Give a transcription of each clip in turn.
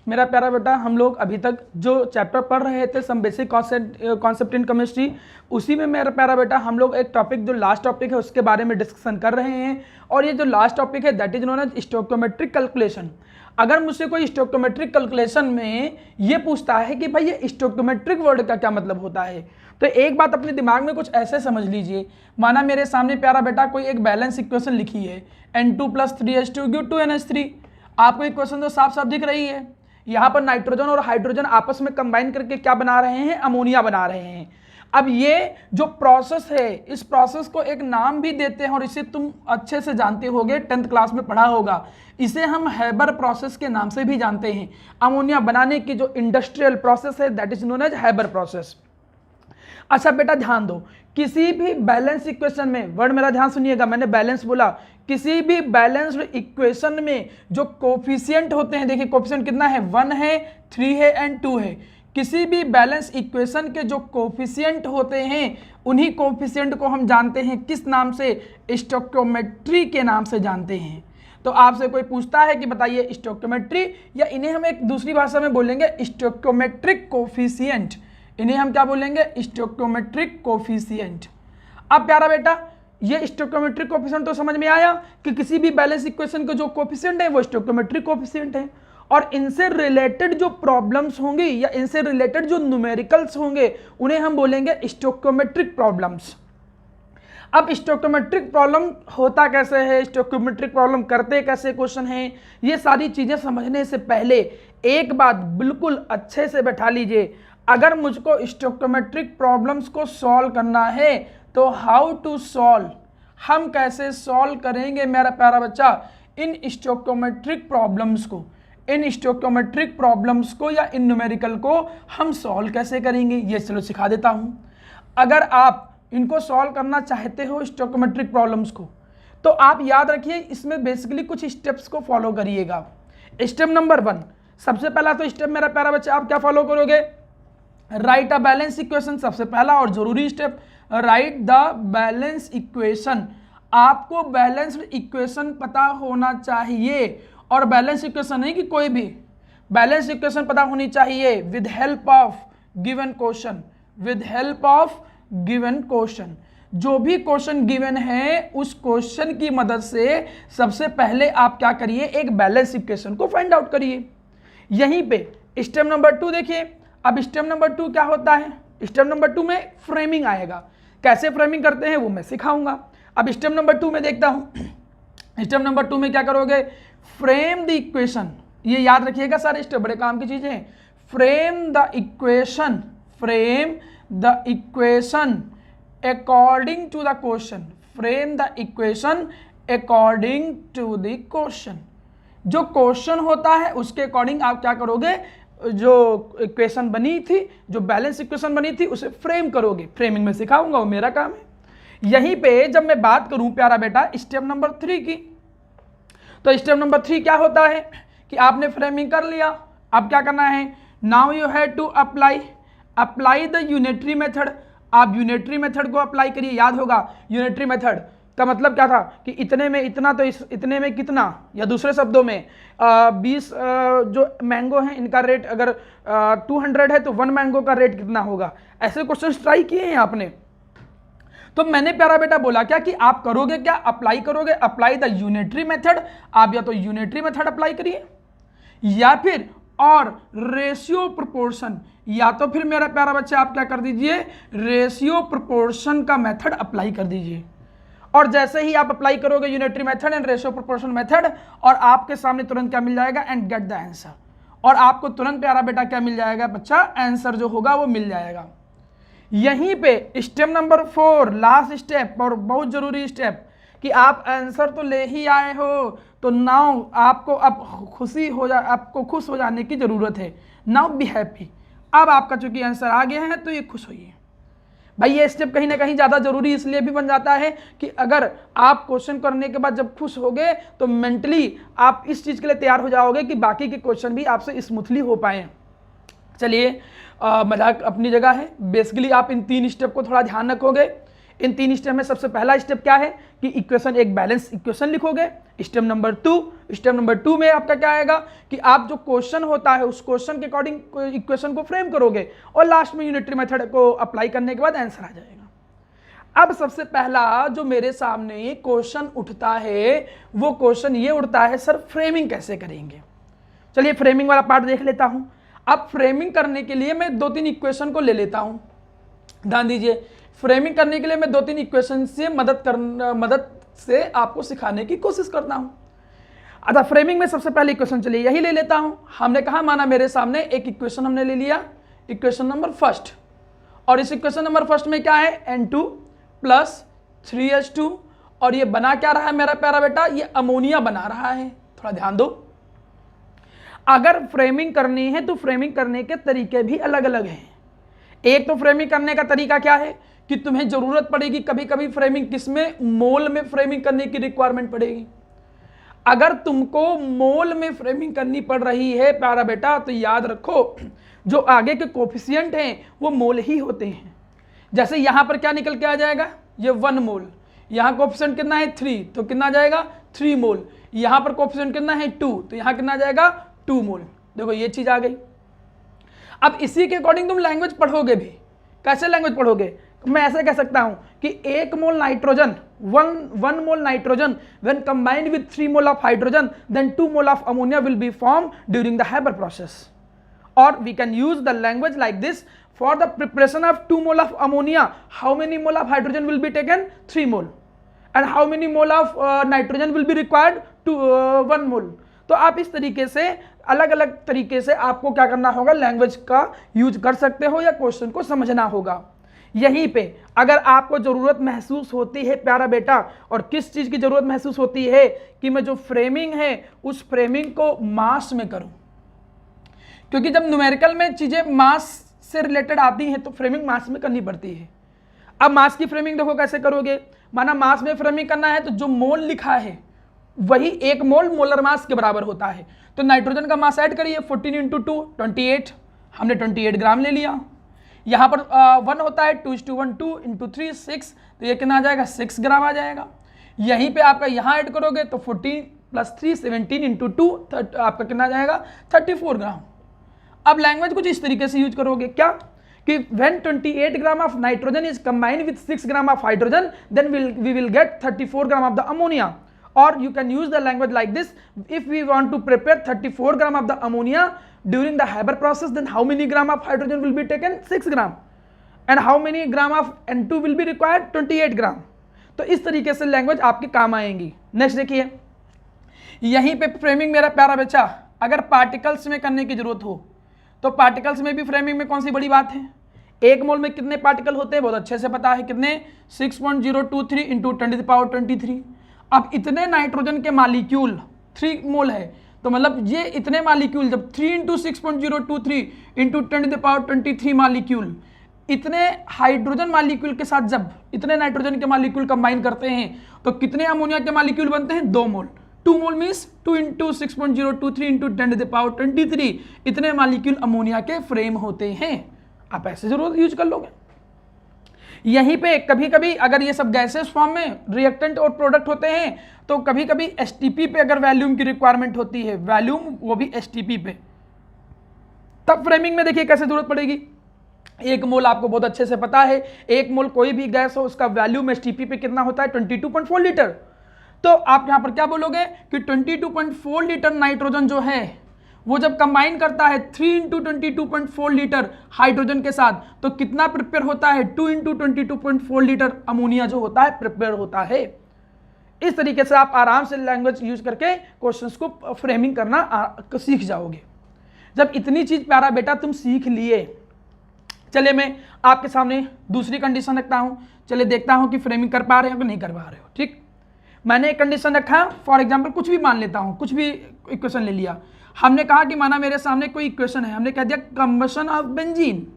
मेरा प्यारा बेटा, हम लोग अभी तक जो चैप्टर पढ़ रहे थे some basic concept in chemistry, उसी में मेरा प्यारा बेटा हम लोग एक टॉपिक जो लास्ट टॉपिक है उसके बारे में डिस्कशन कर रहे हैं। और ये जो लास्ट टॉपिक है that is known as stoichiometric calculation. अगर मुझसे कोई स्टोइकोमेट्रिक कैलकुलेशन में ये पूछता है कि भाई ये स्टोइकोमेट्रिक वर्ड का क्या मतलब होता है, तो एक बात अपने दिमाग में कुछ ऐसे समझ लीजिए। माना मेरे सामने प्यारा बेटा कोई एक बैलेंस इक्वेशन लिखी है, N2 + 3H2 = 2NH3। आपको इक्वेशन तो साफ साफ दिख रही है। यहाँ पर नाइट्रोजन और हाइड्रोजन आपस में कंबाइन करके क्या बना रहे हैं, अमोनिया बना रहे हैं। अब ये जो प्रोसेस है, इस प्रोसेस को एक नाम भी देते हैं और इसे तुम अच्छे से जानते होगे, 10th क्लास में पढ़ा होगा। इसे हम हैबर प्रोसेस के नाम से भी जानते हैं। अमोनिया बनाने की जो इंडस्ट्रियल प्रोसेस है that is known as Haber process. अच्छा बेटा ध्यान दो, किसी भी बैलेंस इक्वेशन में, वर्ड मेरा ध्यान सुनिएगा, मैंने बैलेंस बोला, किसी भी बैलेंस्ड इक्वेशन में जो कोफिशिएंट होते हैं, देखिए कोफिशिएंट कितना है, 1 है, 3 है एंड 2 है। किसी भी बैलेंस इक्वेशन के जो कोफिशिएंट होते हैं उन्हीं कोफिशिएंट को हम जानते हैं किस नाम से, स्टोइकोमेट्री के नाम से जानते हैं। तो आपसे कोई पूछता है कि बताइए स्टोइकोमेट्री, या इन्हें हम एक दूसरी भाषा में बोलेंगे स्टोइकोमेट्रिक कोफिशिएंट। इन्हें हम क्या बोलेंगे, स्टोइकोमेट्रिक कोफिशिएंट। अब प्यारा बेटा ये स्टोइकोमेट्रिक कोफिशिएंट तो समझ में आया कि किसी भी बैलेंस इक्वेशन के जो कोफिशिएंट है वो स्टोइकोमेट्रिक कोफिशिएंट है, और इनसे रिलेटेड जो प्रॉब्लम्स होंगी या इनसे रिलेटेड जो न्यूमेरिकल्स होंगे उन्हें हम बोलेंगे स्टोइकोमेट्रिक प्रॉब्लम्स। अब स्टोइकोमेट्रिक प्रॉब्लम होता कैसे है, स्टोइकोमेट्रिक प्रॉब्लम करते कैसे क्वेश्चन है, ये सारी चीजें समझने से पहले एक बात बिल्कुल अच्छे से बैठा लीजिए। अगर मुझको स्टोइकोमेट्रिक प्रॉब्लम्स को सॉल्व करना है तो हाउ टू सॉल्व, हम कैसे सॉल्व करेंगे मेरा प्यारा बच्चा इन स्टोइकोमेट्रिक प्रॉब्लम्स को, इन स्टोइकोमेट्रिक प्रॉब्लम्स को या इन न्यूमेरिकल को हम सॉल्व कैसे करेंगे, ये चलो सिखा देता हूं। अगर आप इनको सॉल्व करना चाहते हो स्टोइकोमेट्रिक प्रॉब्लम्स को, तो आप याद रखिए इसमें बेसिकली कुछ स्टेप्स को फॉलो करिएगा। स्टेप नंबर 1, सबसे पहला तो स्टेप मेरा प्यारा बच्चा आप क्या फॉलो करोगे, राइट अ बैलेंस इक्वेशन। सबसे पहला और जरूरी step, right the balance equation. आपको बैलेंस्ड इक्वेशन पता होना चाहिए, और बैलेंस इक्वेशन नहीं कि कोई भी, बैलेंस इक्वेशन पता होनी चाहिए with help of given question, with help of given question. जो भी क्वेश्चन गिवन है उस क्वेश्चन की मदद से सबसे पहले आप क्या करिए, एक बैलेंस इक्वेशन को फाइंड आउट करिए। यहीं पे स्टेप नंबर 2 देखिए। अब स्टेप नंबर 2 क्या होता है, स्टेप नंबर 2 में फ्रेमिंग आएगा। कैसे फ्रेमिंग करते हैं वो मैं सिखाऊंगा। अब स्टेप नंबर 2 में देखता हूं, स्टेप नंबर 2 में क्या करोगे, फ्रेम द इक्वेशन। ये याद रखिएगा सारे स्टेप, बड़े काम की चीजें हैं। Frame the equation, frame the equation according to the question, frame the equation according to the question. जो क्वेश्चन होता है उसके अकॉर्डिंग आप क्या करोगे, जो इक्वेशन बनी थी, जो बैलेंस इक्वेशन बनी थी उसे फ्रेम करोगे। फ्रेमिंग में सिखाऊंगा, वो मेरा काम है। यहीं पे जब मैं बात करूं प्यारा बेटा स्टेप नंबर 3 की, तो स्टेप नंबर 3 क्या होता है कि आपने फ्रेमिंग कर लिया। अब क्या करना है, now you have to apply the unitary method. आप यूनिटरी मेथड को अप्लाई करिए। याद होगा यूनिटरी मेथड का मतलब क्या था कि इतने में इतना तो इतने में कितना, या दूसरे शब्दों में 20 जो मैंगो हैं इनका रेट अगर 200 है तो 1 मैंगो का रेट कितना होगा। ऐसे क्वेश्चन ट्राई किए हैं आपने। तो मैंने प्यारा बेटा बोला क्या कि आप करोगे क्या, अप्लाई करोगे, अप्लाई द यूनिटरी मेथड। आप या तो यूनिटरी मेथड अप्लाई करिए या फिर और रेशियो प्रोपोर्शन, या तो फिर मेरा प्यारा बच्चा आप क्या कर दीजिए, रेशियो प्रोपोर्शन का मेथड अप्लाई कर दीजिए। और जैसे ही आप अप्लाई करोगे unitary method and ratio proportion method, और आपके सामने तुरंत क्या मिल जाएगा, एंड गेट द आंसर। और आपको तुरंत प्यारा बेटा क्या मिल जाएगा बच्चा, आंसर जो होगा वो मिल जाएगा। यहीं पे स्टेप नंबर 4 लास्ट स्टेप और बहुत जरूरी स्टेप, कि आप आंसर तो ले ही आए हो, तो नाउ आपको अब आपको खुश हो जाने की जरूरत है। Now be happy. अब आपका चूंकि आंसर आ गया है तो ये खुश होइए। भाई ये स्टेप कहीं ना कहीं ज़्यादा जरूरी इसलिए भी बन जाता है कि अगर आप क्वेश्चन करने के बाद जब खुश होगे तो मेंटली आप इस चीज़ के लिए तैयार हो जाओगे कि बाकी के क्वेश्चन भी आपसे स्मूथली हो पाए। चलिए मजाक अपनी जगह है। बेसिकली आप इन 3 स्टेप को थोड़ा ध्यान रखोगे। इन 3 स्टेप में सबसे पहला स्टेप क्या है कि इक्वेशन, एक बैलेंस इक्वेशन लिखोगे स्टेप नंबर टू में आपका क्या आएगा कि आप जो क्वेश्चन होता है उस क्वेश्चन के अकॉर्डिंग इक्वेशन को फ्रेम करोगे और लास्ट में यूनिटरी मेथड को अप्लाई करने के बाद आंसर आ जाएगा। अब सबसे पहला जो मेरे सामने क्वेश्चन उठता है वो क्वेश्चन ये उठता है, सर फ्रेमिंग कैसे करेंगे। चलिए फ्रेमिंग वाला पार्ट देख लेता हूं। अब फ्रेमिंग करने के लिए मैं 2-3 इक्वेशन को ले लेता हूं। ध्यान दीजिए, फ्रेमिंग करने के लिए मैं 2-3 इक्वेशन से मदद से आपको सिखाने की कोशिश करता हूं। अतः फ्रेमिंग में सबसे पहले इक्वेशन चलिए यही ले लेता हूं। हमने कहा माना मेरे सामने एक इक्वेशन हमने ले लिया, इक्वेशन नंबर फर्स्ट, और इस इक्वेशन नंबर फर्स्ट में क्या है N2 प्लस 3H2, और ये बना क्या रहा है मेरा प्यारा बेटा, ये अमोनिया बना रहा है। थोड़ा ध्यान दो, अगर फ्रेमिंग करनी है तो फ्रेमिंग करने के तरीके भी अलग अलग हैं। एक तो फ्रेमिंग करने का तरीका क्या है कि तुम्हें जरूरत पड़ेगी कभी कभी फ्रेमिंग किसमें, मोल में फ्रेमिंग करने की रिक्वायरमेंट पड़ेगी। अगर तुमको मोल में फ्रेमिंग करनी पड़ रही है प्यारा बेटा तो याद रखो जो आगे के कोफिशिएंट हैं वो मोल ही होते हैं। जैसे यहां पर क्या निकल के आ जाएगा, ये 1 मोल, यहां कोफिशिएंट कितना है 3, तो कितना आ जाएगा 3 मोल। यहां पर कोफिशिएंट कितना है 2, तो यहां कितना आ जाएगा 2 मोल। देखो ये चीज आ गई। अब इसी के अकॉर्डिंग तुम लैंग्वेज पढ़ोगे भी। कैसे लैंग्वेज पढ़ोगे, मैं ऐसे कह सकता हूं कि 1 mole nitrogen, 1 mole nitrogen when combined with 3 mole of hydrogen then 2 mole of ammonia will be form during the Haber process. और we can use the language like this, for the preparation of 2 mole of ammonia how many mole of hydrogen will be taken, 3 mole, and how many mole of nitrogen will be required, 1 mole। तो आप इस तरीके से अलग अलग तरीके से आपको क्या करना होगा, लैंग्वेज का यूज कर सकते हो या क्वेश्चन को समझना होगा। यहीं पे अगर आपको जरूरत महसूस होती है प्यारा बेटा, और किस चीज की जरूरत महसूस होती है कि मैं जो फ्रेमिंग है उस फ्रेमिंग को मास में करूं, क्योंकि जब न्यूमेरिकल में चीजें मास से रिलेटेड आती हैं तो फ्रेमिंग मास में करनी पड़ती है। अब मास की फ्रेमिंग देखो कैसे करोगे, माना मास में फ्रेमिंग करना है तो जो मोल लिखा है वही 1 मोल मोलर मास के बराबर होता है। तो नाइट्रोजन का मास ऐड करिए, 14 × 2 28, हमने 28 ग्राम ले लिया। यहाँ पर 1 होता है, 2:1 2 × 3 6, तो ये कितना आ जाएगा 6 ग्राम आ जाएगा। यहीं पे आपका यहाँ ऐड करोगे तो 14 + 3 17 × 2 आपका कितना आ जाएगा 34 ग्राम। अब लैंग्वेज कुछ इस तरीके से यूज करोगे क्या कि when 28 gram of nitrogen is combined with 6 gram of hydrogen then we will get 34 gram of the ammonia. or you can use the language like this, if we want to prepare 34 gram of the ammonia during the Haber process then how many gram of hydrogen will be taken, 6 gram, and how many gram of N2 will be required, 28 ग्राम। तो इस तरीके से language आपके काम आएंगी। Next देखिए, यहीं पे फ्रेमिंग मेरा प्यारा बच्चा अगर पार्टिकल्स में करने की जरूरत हो तो पार्टिकल्स में भी फ्रेमिंग में कौन सी बड़ी बात है, 1 मोल में कितने पार्टिकल होते हैं बहुत अच्छे से पता है, कितने 6.023 × 10⁻23। अब इतने नाइट्रोजन के मालिक्यूल 3 मोल है तो मतलब ये इतने मालिक्यूल जब 3 × 6.023 × 10⁻23 मालिक्यूल, इतने हाइड्रोजन मालिक्यूल के साथ जब इतने नाइट्रोजन के मालिक्यूल कंबाइन करते हैं तो कितने अमोनिया के मालिक्यूल बनते हैं, 2 मोल। 2 मोल मीन्स 2 × 6.023 × 10⁻23 इतने मालिक्यूल अमोनिया के फ्रेम होते हैं। आप ऐसे जरूर यूज कर लोगे। यहीं पे कभी कभी अगर ये सब गैसेस फॉर्म में रिएक्टेंट और प्रोडक्ट होते हैं तो कभी कभी एसटीपी पे अगर वैल्यूम की रिक्वायरमेंट होती है, वैल्यूम वो भी एसटीपी पे, तब फ्रेमिंग में देखिए कैसे जरूरत पड़ेगी। 1 मोल आपको बहुत अच्छे से पता है, 1 मोल कोई भी गैस हो उसका वैल्यूम एसटीपी पे कितना होता है 22.4 लीटर। तो आप यहां पर क्या बोलोगे कि 22.4 लीटर नाइट्रोजन जो है वो जब कंबाइन करता है 3 × 22.4 लीटर हाइड्रोजन के साथ तो कितना प्रिपेयर होता है, 2 × 22.4 लीटर अमोनिया जो होता है प्रिपेयर होता है। इस तरीके से आप आराम से लैंग्वेज यूज करके क्वेश्चंस को फ्रेमिंग करना सीख जाओगे। जब इतनी चीज प्यारा बेटा तुम सीख लिए, चलिए मैं आपके सामने दूसरी कंडीशन रखता हूं, चलिए देखता हूं कि फ्रेमिंग कर पा रहे हो कि नहीं कर पा रहे हो। ठीक, मैंने एक कंडीशन रखा, फॉर एग्जाम्पल कुछ भी मान लेता हूं, कुछ भी इक्वेशन ले लिया। हमने कहा कि माना मेरे सामने कोई इक्वेशन है, हमने कह दिया कंबशन ऑफ बेंजीन।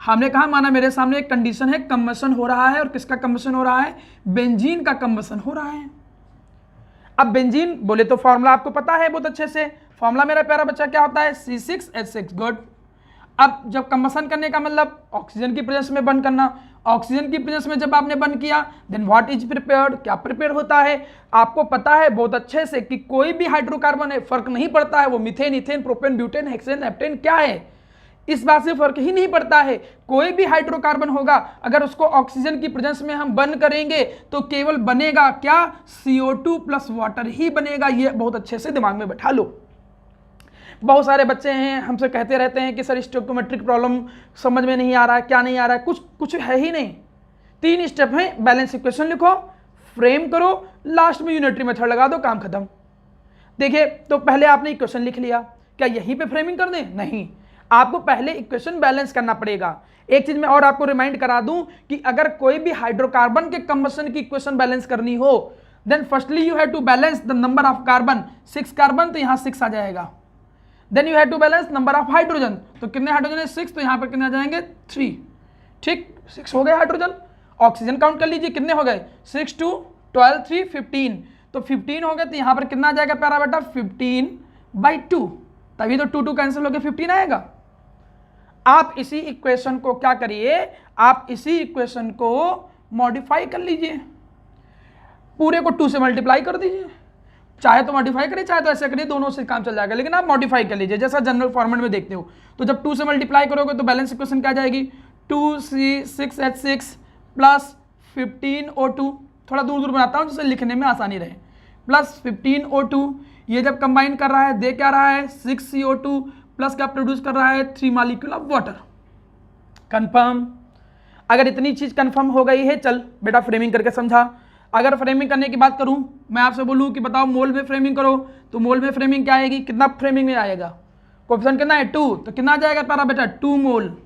हमने कहा माना मेरे सामने एक कंडीशन है, कंबशन हो रहा है, और किसका कंबशन हो रहा है, बेंजीन का कंबशन हो रहा है। अब बेंजीन बोले तो फॉर्मूला आपको पता है बहुत अच्छे से, फॉर्मूला मेरा प्यारा बच्चा क्या होता है, C6H6। गुड। अब जब कंबसन करने का मतलब ऑक्सीजन की प्रेजेंस में बर्न करना, ऑक्सीजन की प्रेजेंस में जब आपने बर्न किया देन व्हाट इज प्रिपेयर्ड, क्या प्रिपेयर होता है। आपको पता है बहुत अच्छे से कि कोई भी हाइड्रोकार्बन है, फर्क नहीं पड़ता है वो methane, ethane, propane, butane, hexane, heptane क्या है, इस बात से फर्क ही नहीं पड़ता है। कोई भी हाइड्रोकार्बन होगा अगर उसको ऑक्सीजन की प्रेजेंस में हम बर्न करेंगे तो केवल बनेगा क्या, CO2 प्लस वाटर ही बनेगा। ये बहुत अच्छे से दिमाग में बैठा लो। बहुत सारे बच्चे हैं हमसे कहते रहते हैं कि सर स्टोइकोमेट्रिक प्रॉब्लम समझ में नहीं आ रहा है, क्या नहीं आ रहा है, कुछ है ही नहीं। 3 स्टेप हैं, बैलेंस इक्वेशन लिखो, फ्रेम करो, लास्ट में यूनिटरी मेथड लगा दो, काम खत्म। देखिए तो पहले आपने इक्वेशन लिख लिया, क्या यहीं पे फ्रेमिंग कर दें, नहीं, आपको पहले इक्वेशन बैलेंस करना पड़ेगा। एक चीज मैं और आपको रिमाइंड करा दूं कि अगर कोई भी हाइड्रोकार्बन के कंबशन की इक्वेशन बैलेंस करनी हो then firstly you have to balance the number of carbon. 6 carbon तो यहां 6 आ जाएगा। Then you have to balance number of hydrogen, तो कितने हाइड्रोजन है 6, तो यहां पर कितने आ जाएंगे 3, ठीक 6 हो गए हाइड्रोजन। ऑक्सीजन काउंट कर लीजिए कितने हो गए 6 2 12 3 15, तो 15 हो गए, तो यहां पर कितना आ जाएगा प्यारा बेटा 15/2, तभी तो 2 2 कैंसिल हो गया 15 आएगा। आप इसी इक्वेशन को क्या करिए, आप इसी इक्वेशन को मॉडिफाई कर लीजिए, पूरे को 2 से मल्टीप्लाई कर दीजिए, चाहे तो मॉडिफाई करिए चाहे तो ऐसे करिए, दोनों से काम चल जाएगा, लेकिन आप मॉडिफाई कर लीजिए जैसा जनरल फॉर्मेट में देखते हो। तो जब 2 से मल्टीप्लाई करोगे तो बैलेंस इक्वेशन क्या जाएगी 2C6H6 प्लस 15O2, थोड़ा दूर दूर बनाता हूँ जिससे लिखने में आसानी रहे, प्लस 15O2, ये जब कंबाइन कर रहा है दे क्या रहा है 6CO2 प्लस क्या प्रोड्यूस कर रहा है 3 मॉलिक्यूल ऑफ वाटर। कंफर्म। अगर इतनी चीज कंफर्म हो गई है, चल बेटा फ्रेमिंग करके समझा। अगर फ्रेमिंग करने की बात करूं, मैं आपसे बोलूं कि बताओ मोल में फ्रेमिंग करो, तो मोल में फ्रेमिंग क्या आएगी, कितना फ्रेमिंग में आएगा, कोएफिशिएंट कितना है 2, तो कितना आ जाएगा प्यारा बेटा 2 मोल।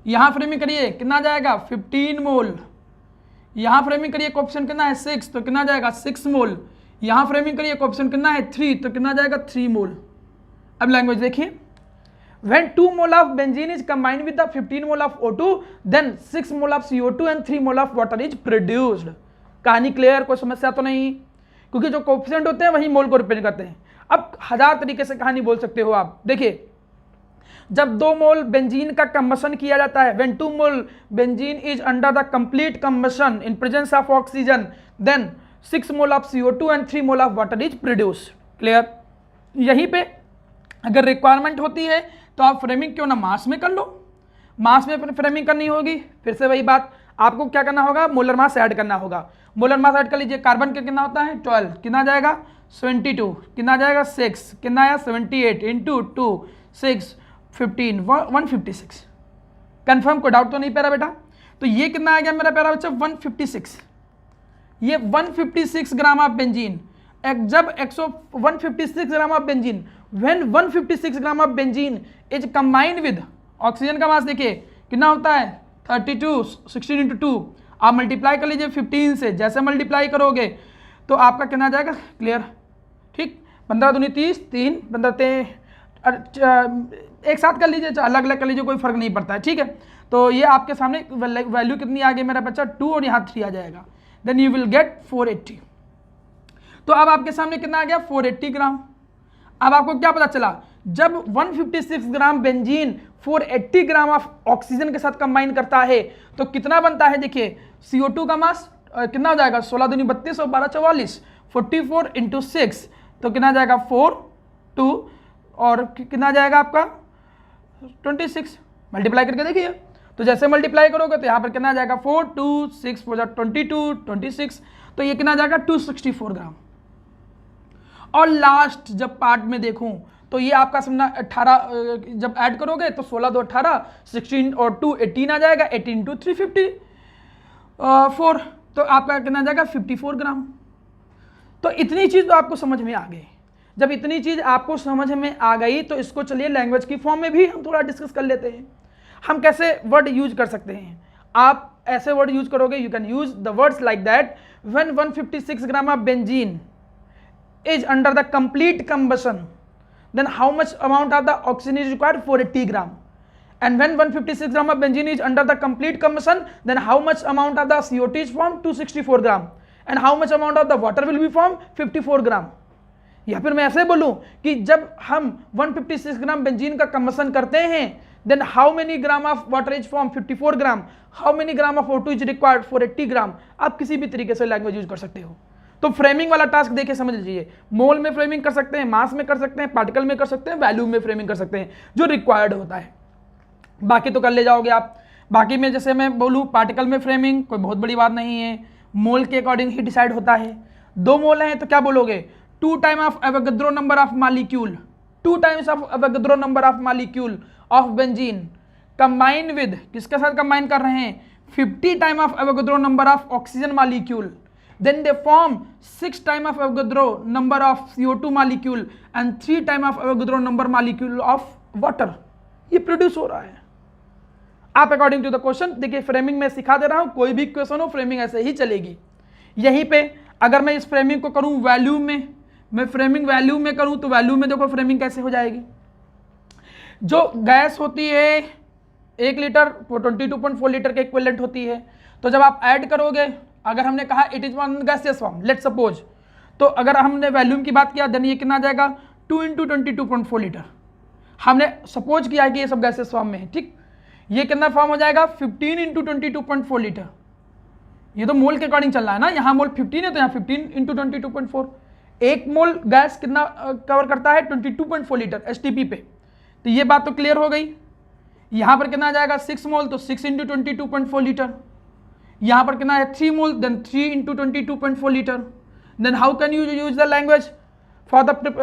यहां फ्रेमिंग करिए कितना आ जाएगा 15 मोल। यहां फ्रेमिंग करिए कोएफिशिएंट कितना है 6, तो कितना आ जाएगा 6 मोल। यहां फ्रेमिंग करिए कोएफिशिएंट कितना है 3, तो कितना आ जाएगा 3 मोल। अब लैंग्वेज देखिए, when 2 mole of benzene is combined with the 15 mole of O2 then 6 mole of CO2 and 3 mole of water is produced। कहानी क्लियर, कोई समस्या तो नहीं, क्योंकि जो कोएफिशिएंट होते हैं वही मोल को रिप्रेजेंट करते हैं। अब 1000 तरीके से कहानी बोल सकते हो आप। देखिए जब 2 मोल बेंजीन का कंबशन किया जाता है, when 2 mole benzene is under the complete combustion in presence of oxygen then 6 mole of CO2 and 3 mole of water is produced। Clear. यहीं पे अगर रिक्वायरमेंट होती है तो आप फ्रेमिंग क्यों ना मास में कर लो, मास में फ्रेमिंग करनी होगी, फिर से वही बात, आपको क्या करना होगा मोलर मास ऐड करना होगा। मोलर मास ऐड कर लीजिए, कार्बन का कितना होता है 12, कितना आ जाएगा 72, कितना आ जाएगा 6, कितना आया 78 इंटू 2 6 15 156। कंफर्म, कोई डाउट तो नहीं प्यारा बेटा। तो ये कितना आ गया मेरा प्यारा बच्चा 156, ये 156 ग्राम ऑफ बेंजीन। जब 156 gram of benzene, when 156 gram of benzene is combined with oxygen का मास देखिए कितना होता है 32, 16 इंटू 2, आप मल्टीप्लाई कर लीजिए 15 से, जैसे मल्टीप्लाई करोगे तो आपका कितना आ जाएगा, क्लियर, ठीक 15 दूनी 30, 3 15 एक साथ कर लीजिए, अलग अलग कर लीजिए, कोई फर्क नहीं पड़ता है, ठीक है। तो ये आपके सामने वैल्यू कितनी आ गई मेरा बच्चा 2 और यहाँ 3 आ जाएगा, देन यू विल गेट 480। तो अब आपके सामने कितना आ गया 480 ग्राम। अब आपको क्या पता चला, जब 156 gram benzene 480 gram of oxygen के साथ कंबाइन करता है तो कितना बनता है, देखिए CO2 का मास कितना हो जाएगा 16 दूनी 32 और 12 44, 44 इंटू 6, तो कितना आ जाएगा 4 2 और कितना आ जाएगा आपका 26। मल्टीप्लाई करके देखिए, तो जैसे मल्टीप्लाई करोगे तो यहाँ पर कितना आ जाएगा 4 2 6 22 26, तो ये कितना आ जाएगा 264 ग्राम। और लास्ट जब पार्ट में देखूं तो ये आपका समझना 18 जब ऐड करोगे तो 16 2 18, 16 और 2 18 आ जाएगा, 18 2 354, तो आपका कितना आ जाएगा 54 ग्राम। तो इतनी चीज़ तो आपको समझ में आ गई। जब इतनी चीज़ आपको समझ में आ गई तो इसको चलिए लैंग्वेज की फॉर्म में भी हम थोड़ा डिस्कस कर लेते हैं। हम कैसे वर्ड यूज कर सकते हैं, आप ऐसे वर्ड यूज करोगे, you can use the words like that, when 156 gram of benzene is under the complete combustion then how much amount of the oxygen is required 480 gram, and when 156 gram of benzene is under the complete combustion then how much amount of the CO2 is formed 264 gram, and how much amount of the water will be formed 54 gram। या फिर मैं ऐसे बोलूं कि जब हम 156 ग्राम benzene का combustion करते हैं then how many gram of water is form 54 gram, how many gram of O2 is required for 80 gram. आप किसी भी तरीके से लैंग्वेज यूज कर सकते हो। तो फ्रेमिंग वाला टास्क देखे समझ लीजिए, मोल में फ्रेमिंग कर सकते हैं, मास में कर सकते हैं, पार्टिकल में कर सकते हैं, वैल्यू में फ्रेमिंग कर सकते हैं, जो रिक्वायर्ड होता है। बाकी तो कर ले जाओगे आप। बाकी में जैसे मैं बोलूँ पार्टिकल में फ्रेमिंग कोई बहुत बड़ी बात नहीं है, मोल के अकॉर्डिंग ही डिसाइड होता है। 2 मोल हैं तो क्या बोलोगे, 2 time of Avogadro number of molecule, 2 times of Avogadro number of molecule of benzene combine with, किसके साथ कंबाइन कर रहे हैं, 50 time of Avogadro number of oxygen molecule, then they form 6 time of Avogadro number of CO2 molecule and 3 time of Avogadro number molecule of water. ये produce हो रहा है। आप अकॉर्डिंग टू द क्वेश्चन देखिए, framing में सिखा दे रहा हूं, कोई भी क्वेश्चन हो फ्रेमिंग ऐसे ही चलेगी। यहीं पे अगर मैं इस फ्रेमिंग को करूं वैल्यू में, मैं फ्रेमिंग वैल्यू में करूं तो वैल्यू में देखो फ्रेमिंग कैसे हो जाएगी। जो गैस होती है 1 लीटर वो 22.4 लीटर के इक्विवेलेंट होती है। तो जब आप ऐड करोगे, अगर हमने कहा it is one gaseous form, let's suppose, तो अगर हमने वैल्यूम की बात किया देन ये कितना आ जाएगा 2 × 22.4 लीटर। हमने सपोज किया है कि ये सब गैसियस फॉर्म में है, ठीक। ये कितना फॉर्म हो जाएगा 15 × 22.4 लीटर। ये तो मोल के अकॉर्डिंग चल रहा है ना, यहाँ मोल 15 है तो यहाँ 15 × 22.4। 1 मोल गैस कितना कवर करता है 22.4 लीटर STP पे। तो ये बात तो क्लियर हो गई। यहाँ पर कितना आ जाएगा 6 मोल तो 6 × 22.4 लीटर। यहाँ पर कितना है 3 mole then 3 × 22.4 litre. Then how can you use the language for the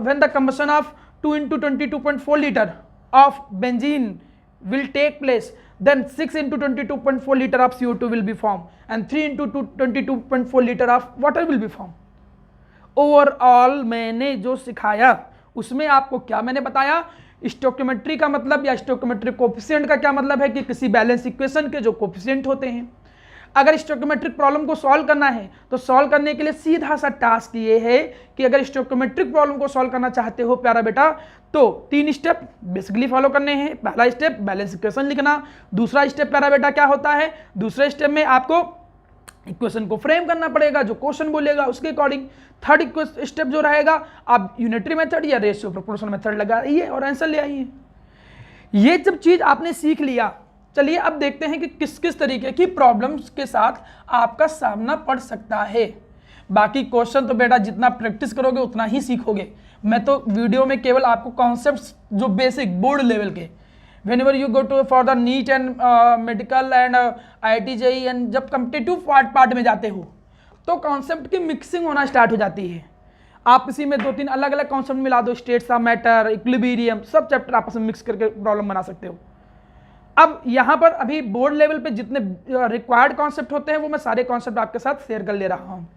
when the combustion of 2 × 22.4 litre of benzene will take place, then 6 × 22.4 liter of CO2 will be formed and 3 × 22.4 liter of water will be formed. Overall मैंने जो सिखाया उसमें आपको क्या मैंने बताया, stoichiometry का मतलब या स्टोइकियोमेट्रिक कोफिशिएंट का क्या मतलब है कि किसी बैलेंस इक्वेशन के जो कोफिशिएंट होते हैं। अगर स्टोइकियोमेट्रिक प्रॉब्लम को सॉल्व करना है तो सॉल्व करने के लिए सीधा सा टास्क ये है कि अगर स्टोइकियोमेट्रिक प्रॉब्लम को सॉल्व करना चाहते हो प्यारा बेटा, तो 3 स्टेप बेसिकली फॉलो करने हैं। पहला स्टेप बैलेंस इक्वेशन लिखना, दूसरा स्टेप प्यारा बेटा क्या होता है, दूसरे स्टेप में आपको इक्वेशन को फ्रेम करना पड़ेगा, जो क्वेश्चन बोलेगा उसके अकॉर्डिंग। थर्ड स्टेप जो रहेगा, आप यूनिटरी मेथड या रेशियो प्रोपोर्शनल मेथड लगाइए और आंसर ले आइए। ये जब चीज आपने सीख लिया, चलिए अब देखते हैं कि किस किस तरीके की प्रॉब्लम्स के साथ आपका सामना पड़ सकता है। बाकी क्वेश्चन तो बेटा जितना प्रैक्टिस करोगे उतना ही सीखोगे। मैं तो वीडियो में केवल आपको कॉन्सेप्ट्स जो बेसिक बोर्ड लेवल के, whenever you go to for the NEET and medical and IIT JEE and जब कम्पिटिटिव पार्ट में जाते हो तो कॉन्सेप्ट की मिक्सिंग होना स्टार्ट हो जाती है। आप इसी में 2-3 अलग अलग कॉन्सेप्ट मिला दो, स्टेट्स ऑफ मैटर, इक्विलिब्रियम, सब चैप्टर आपस में मिक्स करके प्रॉब्लम बना सकते हो। अब यहाँ पर अभी बोर्ड लेवल पे जितने रिक्वायर्ड कॉन्सेप्ट होते हैं वो मैं सारे कॉन्सेप्ट आपके साथ शेयर कर ले रहा हूँ।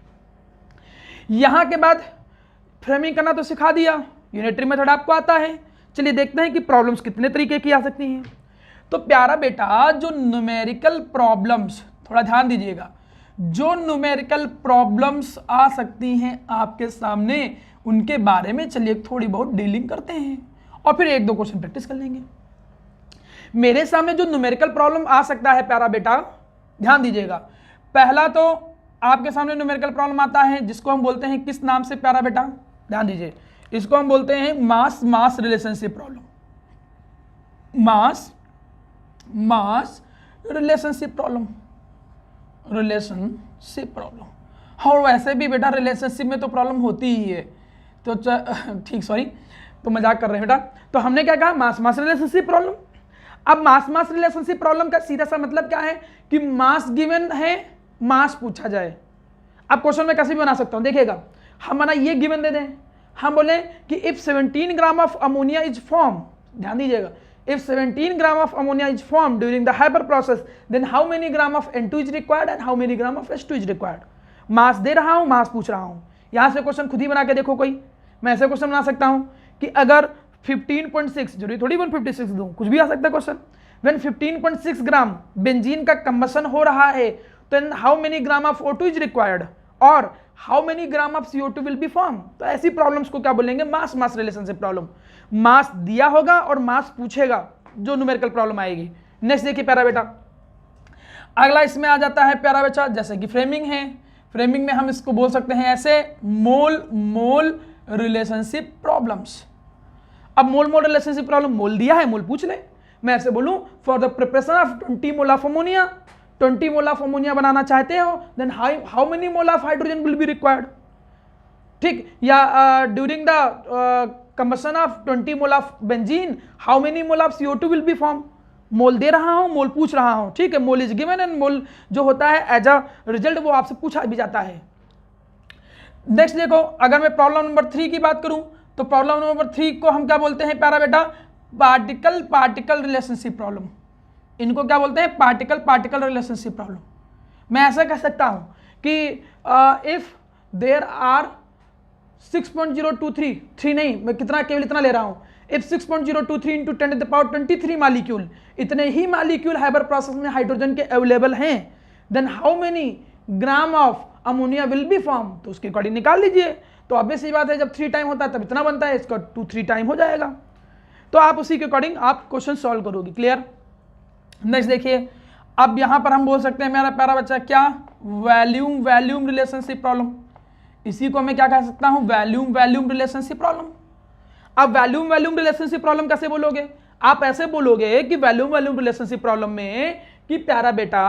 यहाँ के बाद फ्रेमिंग करना तो सिखा दिया, यूनिटरी मेथड आपको आता है। चलिए देखते हैं कि प्रॉब्लम्स कितने तरीके की आ सकती हैं। तो प्यारा बेटा जो न्यूमेरिकल प्रॉब्लम्स, थोड़ा ध्यान दीजिएगा, जो न्यूमेरिकल प्रॉब्लम्स आ सकती हैं आपके सामने उनके बारे में चलिए थोड़ी बहुत डीलिंग करते हैं और फिर 1-2 क्वेश्चन प्रैक्टिस कर लेंगे। मेरे सामने जो न्यूमेरिकल प्रॉब्लम आ सकता है प्यारा बेटा, ध्यान दीजिएगा। पहला तो आपके सामने न्यूमेरिकल प्रॉब्लम आता है जिसको हम बोलते हैं किस नाम से प्यारा बेटा, ध्यान दीजिए, इसको हम बोलते हैं mass relationship problem. Mass relationship problem. और वैसे भी बेटा रिलेशनशिप में तो प्रॉब्लम होती ही है, तो ठीक, सॉरी, तो मजाक कर रहे हैं बेटा। तो हमने क्या कहा, मास रिलेशनशिप प्रॉब्लम। अब मास रिलेशनशिप प्रॉब्लम का सीधा सा मतलब क्या है कि मास गिवन है, मास पूछा जाए। अब क्वेश्चन में कैसे भी बना सकता हूं, देखिएगा, हम बना ये गिवन दे दें, हम बोले कि if 17 gram of ammonia is form, ध्यान दीजिएगा, if 17 gram of ammonia is form during the hyper process then how many gram of N2 is required and how many gram of H2 is required. Mass दे रहा हूं, मास पूछ रहा हूं। यहां से क्वेश्चन खुद ही बना के देखो, कोई मैं ऐसे क्वेश्चन बना सकता हूं कि अगर 15.6, जरूरी थोड़ी 156 दूं, कुछ भी आ सकता है क्वेश्चन। व्हेन 15.6 ग्राम बेंजीन का कंबशन हो रहा है then how many gram of O2 is required और how many gram of CO2 will be form. तो ऐसी प्रॉब्लम्स को क्या बोलेंगे, मास रिलेशनशिप प्रॉब्लम। मास दिया होगा और मास पूछेगा, जो न्यूमेरिकल प्रॉब्लम आएगी। नेक्स्ट देखिए प्यारा बेटा, अगला इसमें आ जाता है प्यारा बेटा, जैसे कि फ्रेमिंग है। फ्रेमिंग में हम इसको बोल सकते हैं ऐसे मोल रिलेशनशिप प्रॉब्लम्स। अब मोल रिलेशनशिप प्रॉब्लम, मोल दिया है, मोल पूछ ले, मैं ऐसे बोलूं for the preparation of 20 mole of ammonia, 20 mole of ammonia बनाना चाहते हो, then how many mole of hydrogen will be required, ठीक, या during the combustion of 20 mole of benzene how many mole of CO2 will be form. Mole दे रहा हूं, mole पूछ रहा हूं, ठीक है, mole is given and mole जो होता है एज अ रिजल्ट वो आपसे पूछा भी जाता है। नेक्स्ट देखो, अगर मैं प्रॉब्लम नंबर 3 की बात करूं तो प्रॉब्लम नंबर 3 को हम क्या बोलते हैं प्यारा बेटा, पार्टिकल पार्टिकल रिलेशनशिप प्रॉब्लम। इनको क्या बोलते हैं, पार्टिकल पार्टिकल रिलेशनशिप प्रॉब्लम। मैं ऐसा कह सकता हूं कि इफ देयर आर 6.023 3 नहीं, मैं कितना केवल इतना ले रहा हूं, if 6.023 into 10 to the power 23 molecule, इतने ही मालिक्यूल हाइबर प्रोसेस में हाइड्रोजन के अवेलेबल हैं, then how many gram of ammonia will be form. तो उसके अकॉर्डिंग निकाल लीजिए। तो ऑब्वियस सी बात है, जब 3 टाइम होता है तब इतना बनता है, इसका 2-3 टाइम हो जाएगा। तो आप उसी के अकॉर्डिंग आप क्वेश्चन सॉल्व करोगे। क्लियर। नेक्स्ट देखिए, अब यहां पर हम बोल सकते हैं मेरा प्यारा बच्चा क्या, वैल्यूम वैल्यूम रिलेशनशिप प्रॉब्लम। इसी को मैं क्या कह सकता हूं, वैल्यूम वैल्यूम रिलेशनशिप प्रॉब्लम। अब वैल्यूम वैल्यूम रिलेशनशिप प्रॉब्लम कैसे बोलोगे, आप ऐसे बोलोगे कि वैल्यूम वैल्यूम रिलेशनशिप प्रॉब्लम में कि प्यारा बेटा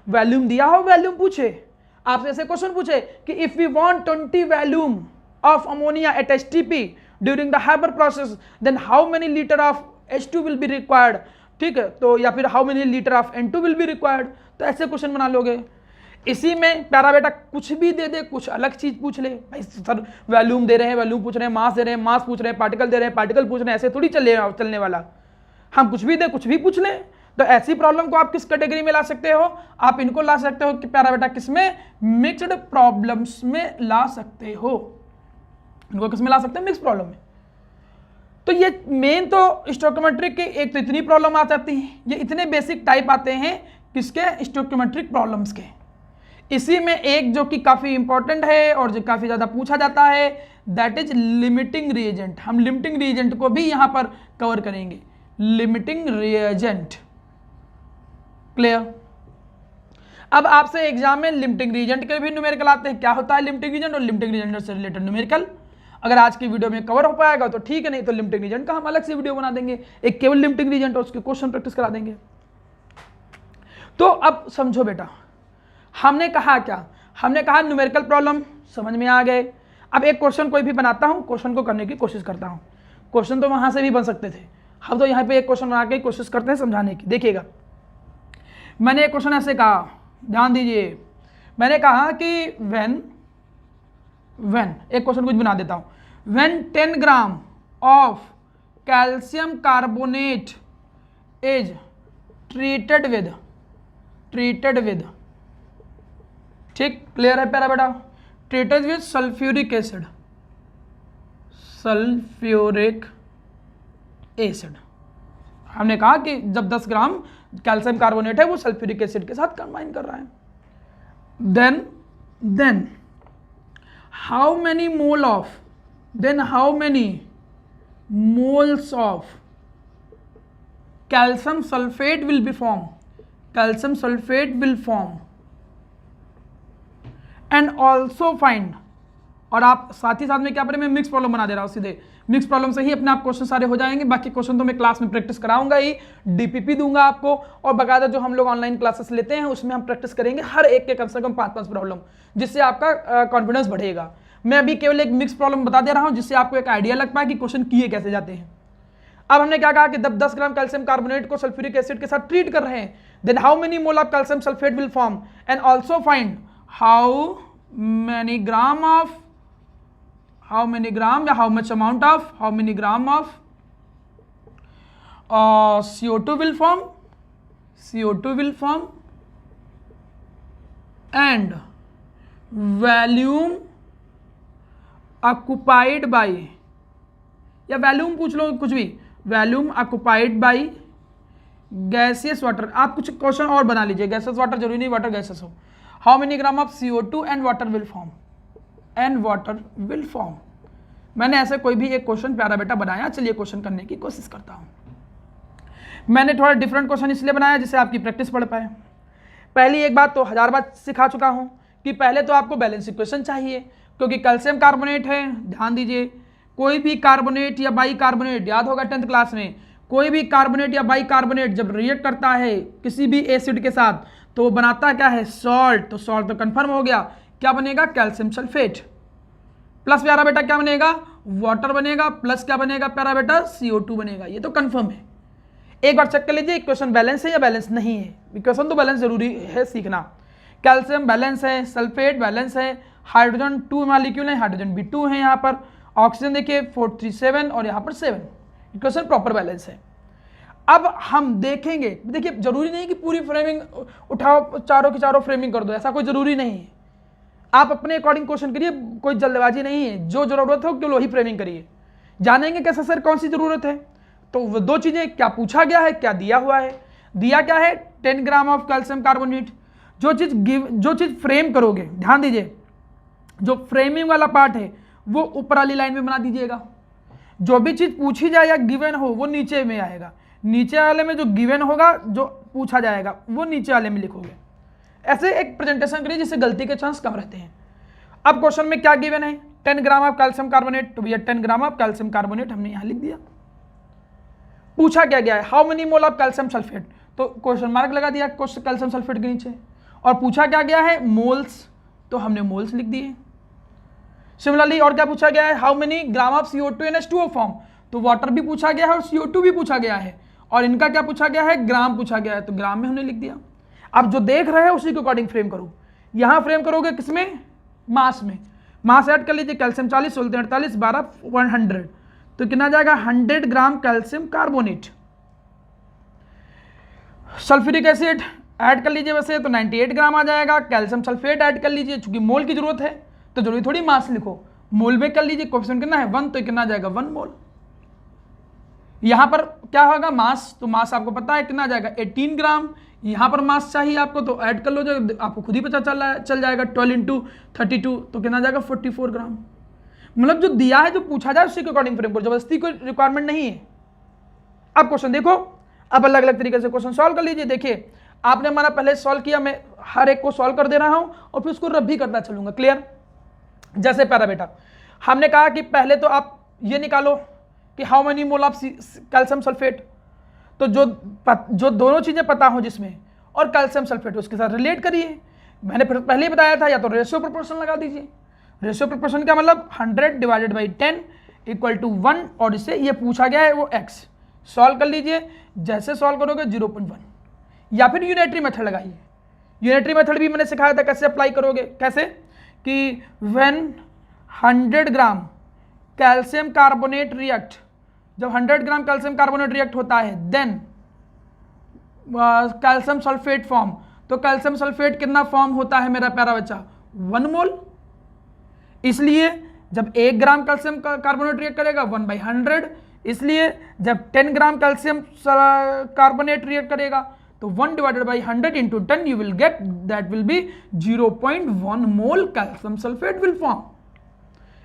वैल्यूम दिया हो, वैल्यूम पूछे, आपसे ऐसे क्वेश्चन पूछे कि if we want 20 volume of ammonia at STP during the Haber process then how many litre of H2 will be required, ठीक है, तो या फिर how many litre of N2 will be required. तो ऐसे क्वेश्चन बना लोगे। इसी में प्यारा बेटा कुछ भी दे दे, कुछ अलग चीज पूछ ले, भाई सर वैल्यूम दे रहे हैं, वैल्यूम पूछ रहे हैं, मास दे रहे हैं, मास पूछ रहे हैं, पार्टिकल दे रहे हैं, पार्टिकल पूछ रहे हैं, ऐसे थोड़ी चलने वाला। हम कुछ भी दे, कुछ भी पूछ लें। तो ऐसी प्रॉब्लम को आप किस कैटेगरी में ला सकते हो, आप इनको ला सकते हो कि प्यारा बेटा किसमें, मिक्स्ड प्रॉब्लम्स में ला सकते हो। इनको किसमें ला सकते हैं, मिक्स प्रॉब्लम में। तो ये मेन तो स्टोइकोमेट्रिक के एक तो इतनी प्रॉब्लम आ जाती है, ये इतने बेसिक टाइप आते हैं किसके, स्टोइकोमेट्रिक प्रॉब्लम्स के। इसी में एक जो कि काफी इंपॉर्टेंट है और जो काफी ज्यादा पूछा जाता है, दैट इज लिमिटिंग रिएजेंट। हम लिमिटिंग रिएजेंट को भी यहां पर कवर करेंगे, लिमिटिंग रिएजेंट। क्लियर। अब आपसे एग्जाम में लिमिटिंग रिएजेंट के भी न्यूमेरिकल आते हैं, क्या होता है लिमिटिंग रिएजेंट और लिमिटिंग रिएजेंट से रिलेटेड न्यूमेरिकल। अगर आज की वीडियो में कवर हो पाएगा तो ठीक है, नहीं तो लिमिटिंग रिएजेंट का हम अलग से वीडियो बना देंगे, एक केवल लिमिटिंग रिएजेंट और उसके क्वेश्चन प्रैक्टिस करा देंगे। तो अब समझो बेटा, हमने कहा क्या, हमने कहा न्यूमेरिकल प्रॉब्लम समझ में आ गए। अब एक क्वेश्चन कोई भी बनाता हूं, क्वेश्चन को करने की कोशिश करता हूं। क्वेश्चन तो वहां से भी बन सकते थे, हम तो यहाँ पे एक क्वेश्चन बना के कोशिश करते हैं समझाने की। देखिएगा, मैंने एक क्वेश्चन ऐसे कहा, ध्यान दीजिए, मैंने कहा कि व्हेन एक क्वेश्चन कुछ बना देता हूं, when 10 gram of calcium carbonate is treated with, ठीक, क्लियर है प्यारा बेटा, ट्रीटेड विद सल्फ्यूरिक एसिड। हमने कहा कि जब 10 ग्राम कैल्शियम कार्बोनेट है वो सल्फ्यूरिक एसिड के साथ कंबाइन कर रहा है, then how many moles of calcium sulphate will form and also find. और आप साथ ही साथ में क्या करें, मैं मिक्स प्रॉब्लम बना दे रहा हूं, सीधे मिक्स प्रॉब्लम से ही अपने आप क्वेश्चन सारे हो जाएंगे। बाकी क्वेश्चन तो मैं क्लास में प्रैक्टिस कराऊंगा ही, DPP दूंगा आपको, और बकायदा जो हम लोग ऑनलाइन क्लासेस लेते हैं उसमें हम प्रैक्टिस करेंगे हर एक के कम से कम 5-5 प्रॉब्लम, जिससे आपका कॉन्फिडेंस बढ़ेगा। मैं अभी केवल एक मिक्स प्रॉब्लम बता दे रहा हूं जिससे आपको एक आइडिया लग पाए कि क्वेश्चन किए कैसे जाते हैं। अब हमने क्या कहा कि जब 10 ग्राम कैल्शियम कार्बोनेट को सल्फ्यूरिक एसिड के साथ ट्रीट कर रहे हैं, then how many mole of calcium sulphate will form and also find how many gram या how much amount of how many gram of CO2 will form and volume occupied by, या volume पूछ लो कुछ भी, volume occupied by gaseous water. आप कुछ question और बना लीजिए, गैसियस वाटर जरूरी नहीं वाटर गैसेस हो। How many gram of CO2 and water will form. मैंने ऐसे कोई भी एक क्वेश्चन प्यारा बेटा बनाया, चलिए क्वेश्चन करने की कोशिश करता हूं। मैंने थोड़ा डिफरेंट क्वेश्चन इसलिए बनाया जिससे आपकी प्रैक्टिस बढ़ पाए। पहली एक बात तो 1000 बार सिखा चुका हूं कि पहले तो आपको बैलेंस इक्वेशन चाहिए, क्योंकि कैल्शियम कार्बोनेट है। ध्यान दीजिए, कोई भी कार्बोनेट या बाई कार्बोनेट, याद होगा 10th क्लास में, कोई भी कार्बोनेट या बाइकार्बोनेट जब रिएक्ट करता है किसी भी एसिड के साथ तो वो बनाता क्या है, सॉल्ट। तो सॉल्ट तो कंफर्म हो गया, क्या बनेगा, कैल्शियम सल्फेट। प्लस प्यारा बेटा क्या बनेगा, वाटर बनेगा, प्लस क्या बनेगा प्यारा बेटा, CO2 बनेगा। ये तो कंफर्म है। एक बार चेक कर लीजिए इक्वेशन बैलेंस है या बैलेंस नहीं है। इक्वेशन तो बैलेंस जरूरी है सीखना। कैल्शियम बैलेंस है, सल्फेट बैलेंस है, हाइड्रोजन 2 मॉलिक्यूल है, हाइड्रोजन भी 2 है यहाँ पर, ऑक्सीजन देखिए 437 और यहाँ पर 7। इक्वेशन प्रॉपर बैलेंस है। अब हम देखेंगे, देखिए जरूरी नहीं कि पूरी फ्रेमिंग उठाओ, चारों की चारों फ्रेमिंग कर दो, ऐसा कोई जरूरी नहीं है। आप अपने अकॉर्डिंग क्वेश्चन करिए, कोई जल्दबाजी नहीं है। जो जरूरत हो केवल वही फ्रेमिंग करिए। जानेंगे कैसे सर कौन सी जरूरत है, तो वो दो चीजें, क्या पूछा गया है, क्या दिया हुआ है। दिया क्या है, 10 ग्राम ऑफ कैल्शियम कार्बोनेट। जो चीज फ्रेम करोगे, ध्यान दीजिए, जो फ्रेमिंग वाला पार्ट है वो ऊपर वाली लाइन में बना दीजिएगा। जो भी चीज पूछी जाए या गिवन हो वो नीचे में आएगा। नीचे वाले में जो गिवन होगा, जो पूछा जाएगा वो नीचे वाले में लिखोगे। ऐसे एक प्रेजेंटेशन करिए जिससे गलती के चांस कम रहते हैं। अब क्वेश्चन में क्या गिवन है, 10 ग्राम ऑफ कैल्शियम कार्बोनेट। तो भैया 10 ग्राम ऑफ कैल्शियम कार्बोनेट हमने यहां लिख दिया। पूछा क्या गया है, how many mole of calcium sulphate. तो क्वेश्चन मार्क लगा दिया कैल्शियम सल्फेट के नीचे। और पूछा क्या गया है, मोल्स, तो हमने मोल्स लिख दिए। सिमिलरली और क्या पूछा गया है, how many gram of CO2 in H2O form. तो वाटर भी पूछा गया है और CO2 भी पूछा गया है, और इनका क्या पूछा गया है, ग्राम पूछा गया है, तो ग्राम में हमने लिख दिया। अब जो देख रहे हैं उसी के अकॉर्डिंग फ्रेम करो। यहां फ्रेम करोगे किसमें, मास में। मास ऐड कर लीजिए, कैल्शियम 40, सोल्ट 48, 12 100, तो कितना जाएगा 100 gram calcium carbonate. Sulphuric acid add कर लीजिए वैसे तो 98 ग्राम आ जाएगा। कैल्शियम सल्फेट ऐड कर लीजिए, चूंकि मोल की जरूरत है तो जरूरी थोड़ी मास लिखो, मोल में कर लीजिए। कोफिशिएंट कितना है 1, तो कितना आ जाएगा 1 मोल। यहां पर क्या होगा, मास, तो मास आपको पता है कितना आ जाएगा 18 ग्राम। यहां पर मास चाहिए आपको तो ऐड कर लो, जो आपको खुद ही पता चल जाएगा 12 × 32, तो कितना आ जाएगा 44 ग्राम। मतलब जो दिया है, जो पूछा जाए उसी के अकॉर्डिंग फ्रेम करो, जबरदस्ती कोई रिक्वायरमेंट नहीं है। अब क्वेश्चन देखो, अब अलग अलग तरीके से क्वेश्चन सॉल्व कर लीजिए। देखिए आपने हमारा पहले सॉल्व किया, मैं हर एक को सॉल्व कर दे रहा हूं और फिर उसको रब भी करता चलूंगा। क्लियर। जैसे प्यारा बेटा हमने कहा कि पहले तो आप ये निकालो कि how many mole of calcium sulphate. तो जो दोनों चीजें पता हो जिसमें, और कैल्शियम सल्फेट उसके साथ रिलेट करिए। मैंने फिर पहले ही बताया था, या तो रेशियो प्रोपोर्शन लगा दीजिए। रेशियो प्रोपोर्शन का मतलब 100 डिवाइडेड बाई 10 इक्वल टू 1, और इससे ये पूछा गया है वो x। सॉल्व कर लीजिए, जैसे सॉल्व करोगे 0.1, या फिर यूनिटरी मेथड लगाइए। यूनिटरी मेथड भी मैंने सिखाया था कैसे अप्लाई करोगे, कैसे कि when 100 gram calcium carbonate react, जब 100 ग्राम कैल्शियम कार्बोनेट रिएक्ट होता है देन कैल्शियम सल्फेट फॉर्म। तो कैल्शियम सल्फेट कितना फॉर्म होता है मेरा प्यारा बच्चा, 1 मोल। इसलिए जब 1 ग्राम कैल्शियम कार्बोनेट रिएक्ट करेगा 1/100, इसलिए जब 10 ग्राम कैल्शियम कार्बोनेट रिएक्ट करेगा तो 1 divided by 100 into 10 you will get that will be 0.1 mole calcium sulphate will form.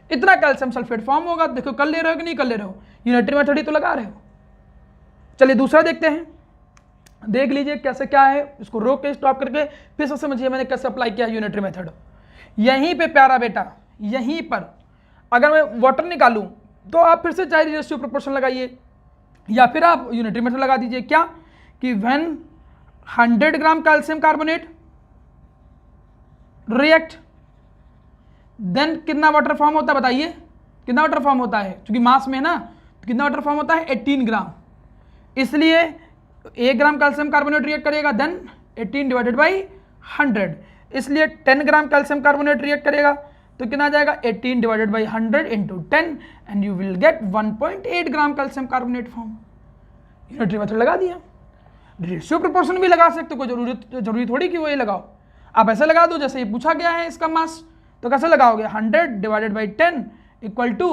इतना कैल्शियम सल्फेट फॉर्म होगा। देखो कर ले रहे हो कि नहीं कर ले रहे हो, यूनिटरी मेथड ही तो लगा रहे हो। चलिए दूसरा देखते हैं, देख लीजिए कैसे क्या है, इसको रोक के स्टॉप करके फिर से समझिए मैंने कैसे अप्लाई किया यूनिटरी मेथड। यहीं पे प्यारा बेटा, यहीं पर अगर मैं वाटर निकालूं तो आप फिर से चाहे रेशियो प्रोपोर्शन लगाइए, या फिर आप यूनिटरी मेथड लगा दीजिए। क्या कि when 100 gram calcium carbonate react then कितना वाटर फॉर्म होता है, बताइए कितना वाटर फॉर्म होता है, क्योंकि मास में है ना, तो कितना वाटर फॉर्म होता है 18 ग्राम। इसलिए 1 ग्राम कैल्शियम कार्बोनेट रिएक्ट करेगा देन 18 डिवाइडेड बाई 100, इसलिए 10 ग्राम कैल्शियम कार्बोनेट रिएक्ट करेगा तो कितना आ जाएगा 18 divided by 100 into 10 and you will gate 1.8 gram calcium carbonate form. Unitary method लगा दिया। रेशियो प्रोपोर्शन भी लगा सकते, कोई जरूरी थोड़ी कि वो ये लगाओ, आप ऐसे लगा दो जैसे ये पूछा गया है इसका मास। तो कैसे लगाओगे, 100 डिवाइडेड बाई 10 इक्वल टू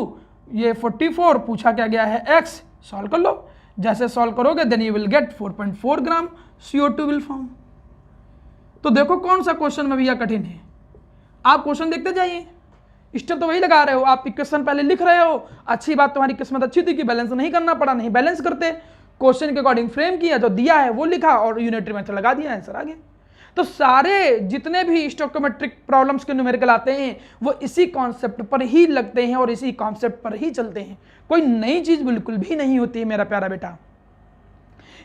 ये 44 पूछा क्या गया है x, सॉल्व कर लो। जैसे सॉल्व करोगे then you will get 4.4 gram CO2 will form. तो देखो कौन सा क्वेश्चन में भैया कठिन है, आप क्वेश्चन देखते जाइए। स्टेप तो वही लगा रहे हो, आप इक्वेशन पहले लिख रहे हो। अच्छी बात, तुम्हारी किस्मत अच्छी थी कि बैलेंस नहीं करना पड़ा, नहीं बैलेंस करते, क्वेश्चन के अकॉर्डिंग फ्रेम किया, जो दिया है वो लिखा और यूनिटरी मेथड लगा दिया, आंसर आ गया। तो सारे जितने भी स्टोइकोमेट्रिक प्रॉब्लम्स के न्यूमेरिकल आते हैं वो इसी कॉन्सेप्ट पर ही लगते हैं और इसी कॉन्सेप्ट पर ही चलते हैं। कोई नई चीज बिल्कुल भी नहीं होती है मेरा प्यारा बेटा।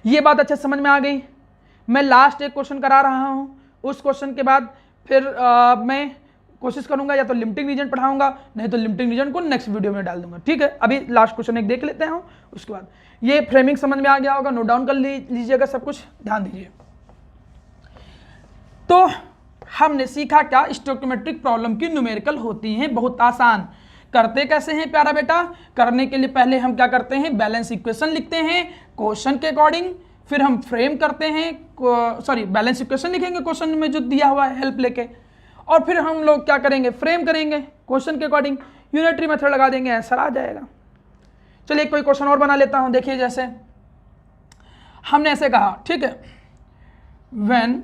ये बात अच्छे समझ में आ गई। मैं लास्ट एक क्वेश्चन करा रहा हूँ, उस क्वेश्चन के बाद फिर मैं कोशिश करूंगा या तो लिमिटिंग रीजन पढ़ाऊंगा, नहीं तो लिमिटिंग रीजन को नेक्स्ट वीडियो में डाल दूंगा। ठीक है, अभी लास्ट क्वेश्चन एक देख लेते हैं, उसके बाद ये फ्रेमिंग समझ में आ गया होगा, नोट डाउन कर लीजिएगा सब कुछ, ध्यान दीजिए। तो हमने सीखा क्या, स्टोइकोमेट्रिक प्रॉब्लम की न्यूमेरिकल होती हैं, बहुत आसान। करते कैसे हैं प्यारा बेटा, करने के लिए पहले हम क्या करते हैं, बैलेंस इक्वेशन लिखते हैं क्वेश्चन के अकॉर्डिंग, फिर हम फ्रेम करते हैं, बैलेंस इक्वेशन लिखेंगे क्वेश्चन में जो दिया हुआ है हेल्प लेके, और फिर हम लोग क्या करेंगे, फ्रेम करेंगे क्वेश्चन के अकॉर्डिंग, यूनिटरी मेथड लगा देंगे, आंसर आ जाएगा। चलिए कोई क्वेश्चन और बना लेता हूं। देखिए जैसे हमने ऐसे कहा, ठीक है, when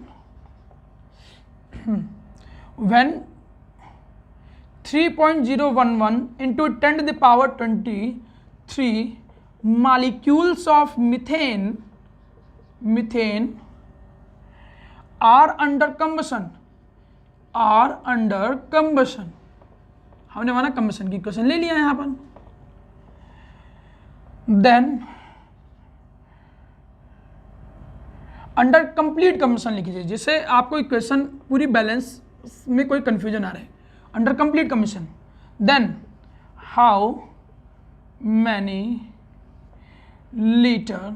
3.011 into 10 to the power 23 molecules of methane are under combustion, हमने माना कंबशन की क्वेश्चन ले लिया यहां पर। देन अंडर कंप्लीट कंबशन लिख लीजिए, जिससे आपको इक्वेशन पूरी बैलेंस में कोई कंफ्यूजन आ रहा है। Under complete combustion, then how many litre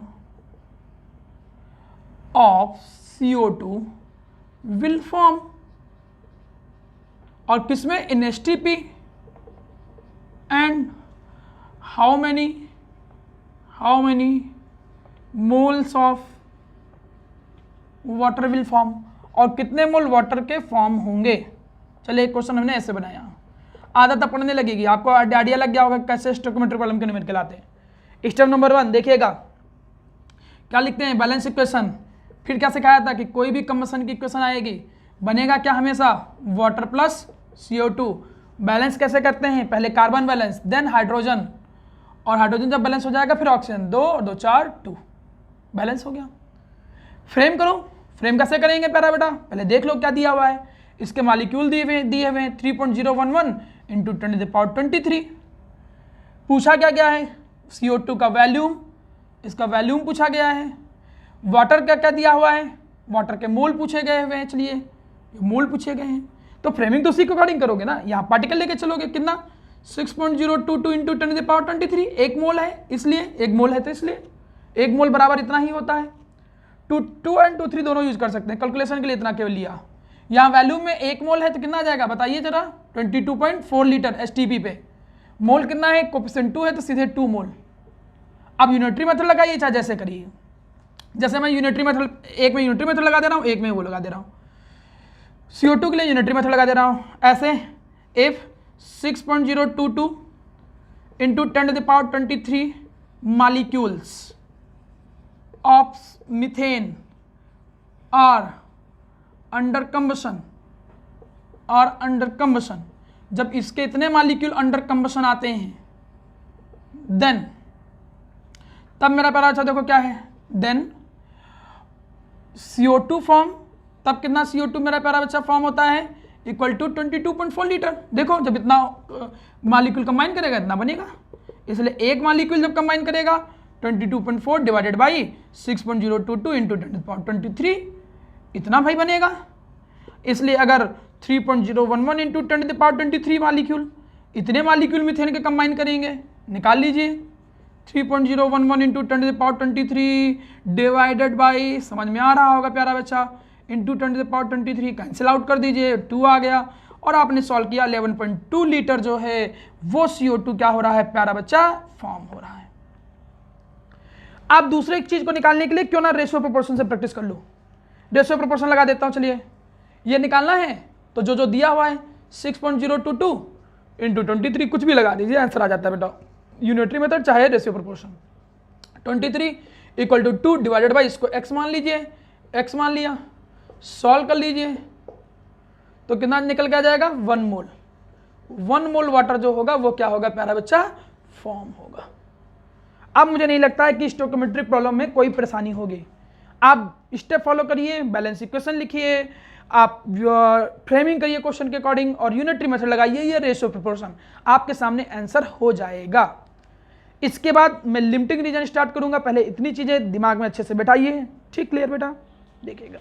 of CO2 will form, और किसमें, in STP, and how many moles of water will form, और कितने मोल वाटर के फॉर्म होंगे। चलिए एक क्वेश्चन हमने ऐसे बनाया, आदत अब पढ़ने लगेगी, आपको आइडिया लग गया होगा कैसे स्टोइकोमेट्रिक प्रॉब्लम के न्यूमेरिकल आते हैं। स्टेप नंबर 1 देखिएगा, क्या लिखते हैं, बैलेंस इक्वेशन। फिर क्या सिखाया था कि कोई भी कंबशन की इक्वेशन आएगी, बनेगा क्या हमेशा, वाटर प्लस CO2। बैलेंस कैसे करते हैं, पहले कार्बन बैलेंस, देन हाइड्रोजन, और हाइड्रोजन जब बैलेंस हो जाएगा फिर ऑक्सीजन, 2 और 2 4 2, बैलेंस हो गया। फ्रेम करो, फ्रेम कैसे करेंगे प्यारा बेटा, पहले देख लो क्या दिया हुआ है। इसके मॉलिक्यूल दिए हुए हैं 3.011 इंटू 10⁻23। पूछा क्या गया है, CO2 का वैल्यूम, इसका वैल्यूम पूछा गया है। वाटर का क्या दिया हुआ है, वाटर के मोल पूछे गए हुए हैं, चलिए मोल पूछे गए हैं, तो फ्रेमिंग तो उसी के अकॉर्डिंग करोगे ना। यहाँ पार्टिकल लेके चलोगे, कितना 6.022 इंटू 10⁻23, 1 मोल है, इसलिए 1 मोल है तो इसलिए 1 मोल बराबर इतना ही होता है। 2 एंड 2 3 दोनों यूज कर सकते हैं, कैलकुलेशन के लिए इतना केवल लिया। यहाँ वैल्यूम में 1 मोल है तो कितना आ जाएगा बताइए जरा, 22.4 लीटर STP पे। मोल कितना है, कोफिशिएंट 2 है तो सीधे 2 मोल। अब यूनिटरी मेथड लगाइए, चाहे जैसे करिए, जैसे मैं यूनिटरी मेथड, एक में यूनिटरी मेथड लगा दे रहा हूँ, एक में वो लगा दे रहा हूँ। CO2 के लिए यूनिटरी मेथड लगा दे रहा हूँ ऐसे, if 6.022 into 10⁻23 molecules of methane are under combustion, जब इसके इतने मॉलिक्यूल अंडर कंबशन आते हैं, देन तब मेरा पहला अच्छा देखो क्या है, देन CO2 फॉर्म, तब कितना CO2 मेरा प्यारा बच्चा फॉर्म होता है, इक्वल टू 22.4 लीटर। देखो जब इतना मॉलिक्यूल कंबाइन करेगा इतना बनेगा, इसलिए एक मॉलिक्यूल जब कंबाइन करेगा 22.4 डिवाइडेड बाई 6.022 इंटू 10⁻23, इतना भाई बनेगा। इसलिए अगर 3.011 इंटू 10⁻23 मॉलिक्यूल, इतने मॉलिक्यूल मीथेन के कंबाइन करेंगे, निकाल लीजिए 3.011 इंटू 10⁻23 डिवाइडेड बाई, समझ में आ रहा होगा प्यारा बच्चा, इंटू 10⁻23 कैंसिल आउट कर दीजिए, 2 आ गया, और आपने सॉल्व किया 11.2 लीटर जो है वो CO2 क्या हो रहा है प्यारा बच्चा, फॉर्म हो रहा है। आप दूसरे एक चीज को निकालने के लिए क्यों ना रेशियो प्रोपोर्शन से प्रैक्टिस कर लो। रेशियो प्रोपोर्शन लगा देता हूं, चलिए ये निकालना है तो जो जो दिया हुआ है 6.022 इंटू 23 कुछ भी लगा दीजिए, आंसर आ जाता है बेटा, यूनिटरी मेथड चाहे ratio proportion. 23 equal to 2 divided by, इसको x मान लीजिए, x मान लिया, सॉल्व कर लीजिए तो कितना निकल के आ जाएगा, 1 मोल। 1 मोल वाटर जो होगा वो क्या होगा प्यारा बच्चा, फॉर्म होगा। अब मुझे नहीं लगता है कि स्टोइकोमेट्रिक प्रॉब्लम में कोई परेशानी होगी। आप स्टेप फॉलो करिए, बैलेंस इक्वेशन लिखिए, आप फ्रेमिंग करिए क्वेश्चन के अकॉर्डिंग, और यूनिटरी मेथड लगाइए, ये रेशियो प्रोपोर्शन आपके सामने आंसर हो जाएगा। इसके बाद मैं लिमिटिंग रीजन स्टार्ट करूंगा। पहले इतनी चीज़ें दिमाग में अच्छे से बैठाइए। ठीक, क्लियर बेटा? देखिएगा